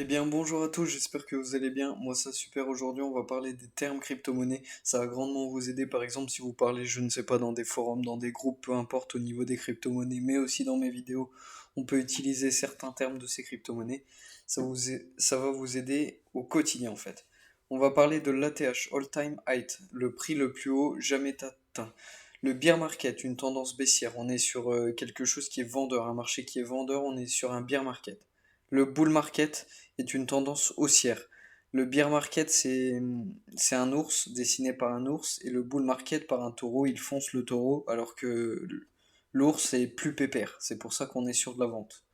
Eh bien, bonjour à tous, j'espère que vous allez bien. Moi, ça super. Aujourd'hui, on va parler des termes crypto-monnaies. Ça va grandement vous aider, par exemple, si vous parlez, je ne sais pas, dans des forums, dans des groupes, peu importe au niveau des crypto-monnaies, mais aussi dans mes vidéos, on peut utiliser certains termes de ces crypto-monnaies. Ça va vous aider au quotidien, en fait. On va parler de l'ATH, All-Time High, le prix le plus haut jamais atteint. Le bear market, une tendance baissière. On est sur quelque chose qui est vendeur, un marché qui est vendeur, on est sur un bear market. Le bull market est une tendance haussière. Le bear market, c'est un ours dessiné par un ours et le bull market par un taureau. Il fonce le taureau alors que l'ours est plus pépère. C'est pour ça qu'on est sur de la vente.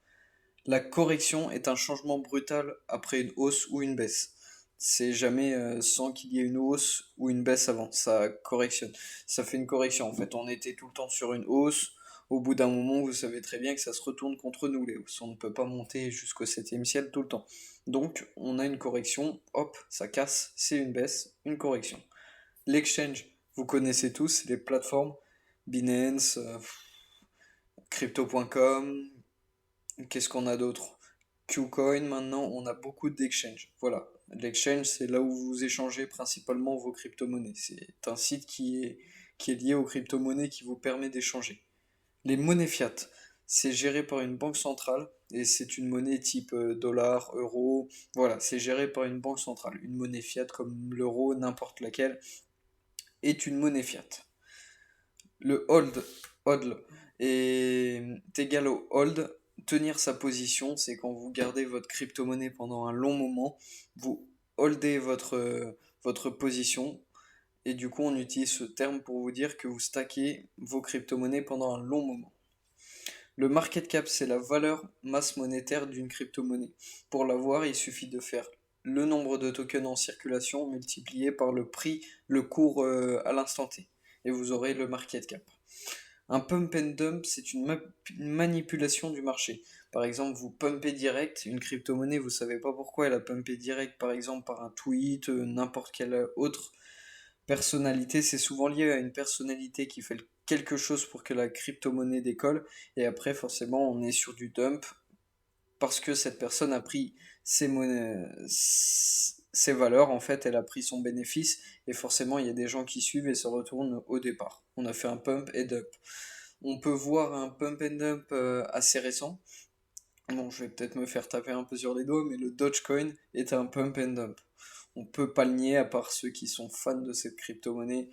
La correction est un changement brutal après une hausse ou une baisse. C'est jamais sans qu'il y ait une hausse ou une baisse avant. Ça correctionne. Ça fait une correction. En fait, on était tout le temps sur une hausse. Au bout d'un moment, vous savez très bien que ça se retourne contre nous, les hausses. On ne peut pas monter jusqu'au septième ciel tout le temps. Donc, on a une correction. Hop, ça casse. C'est une baisse. Une correction. L'exchange, vous connaissez tous, les plateformes. Binance, crypto.com, qu'est-ce qu'on a d'autre? Qcoin, maintenant, on a beaucoup d'exchanges. Voilà. L'exchange, c'est là où vous échangez principalement vos crypto-monnaies. C'est un site qui est lié aux crypto-monnaies qui vous permet d'échanger. Les monnaies fiat, c'est géré par une banque centrale et c'est une monnaie type dollar, euro. Voilà, c'est géré par une banque centrale. Une monnaie fiat comme l'euro, n'importe laquelle, est une monnaie fiat. Le hold est égal au hold. Tenir sa position, c'est quand vous gardez votre crypto-monnaie pendant un long moment, vous holdez votre position, et du coup on utilise ce terme pour vous dire que vous stackez vos crypto-monnaies pendant un long moment. Le market cap, c'est la valeur masse monétaire d'une crypto-monnaie. Pour l'avoir, il suffit de faire le nombre de tokens en circulation multiplié par le prix, le cours à l'instant T. Et vous aurez le market cap. Un pump and dump, c'est une manipulation du marché. Par exemple, vous pumpez direct une crypto-monnaie, vous ne savez pas pourquoi elle a pumpé direct, par exemple par un tweet, n'importe quelle autre personnalité. C'est souvent lié à une personnalité qui fait quelque chose pour que la crypto-monnaie décolle. Et après, forcément, on est sur du dump parce que cette personne a pris ses valeurs, en fait, elle a pris son bénéfice, et forcément, il y a des gens qui suivent et se retournent au départ. On a fait un pump et dump. On peut voir un pump and dump assez récent. Bon, je vais peut-être me faire taper un peu sur les doigts, mais le Dogecoin est un pump and dump. On peut pas le nier, à part ceux qui sont fans de cette crypto-monnaie,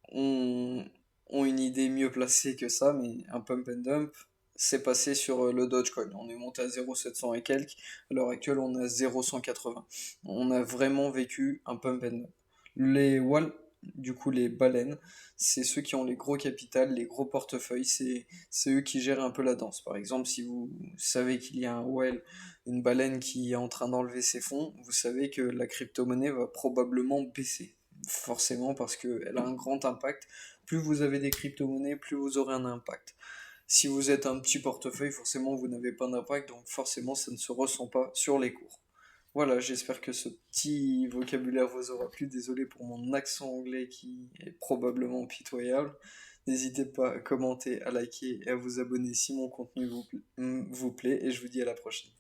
ont, ont une idée mieux placée que ça, mais un pump and dump, c'est passé sur le Dogecoin. On est monté à 0,700 et quelques, à l'heure actuelle on est à 0,180. On a vraiment vécu un pump and dump. Les wall, du coup les baleines, c'est ceux qui ont les gros capitals, les gros portefeuilles, c'est eux qui gèrent un peu la danse. Par exemple, si vous savez qu'il y a un whale, une baleine qui est en train d'enlever ses fonds, vous savez que la crypto-monnaie va probablement baisser. Forcément, parce qu'elle a un grand impact. Plus vous avez des crypto-monnaies, plus vous aurez un impact. Si vous êtes un petit portefeuille, forcément vous n'avez pas d'impact, donc forcément ça ne se ressent pas sur les cours. Voilà, j'espère que ce petit vocabulaire vous aura plu. Désolé pour mon accent anglais qui est probablement pitoyable. N'hésitez pas à commenter, à liker et à vous abonner si mon contenu vous plaît, et je vous dis à la prochaine.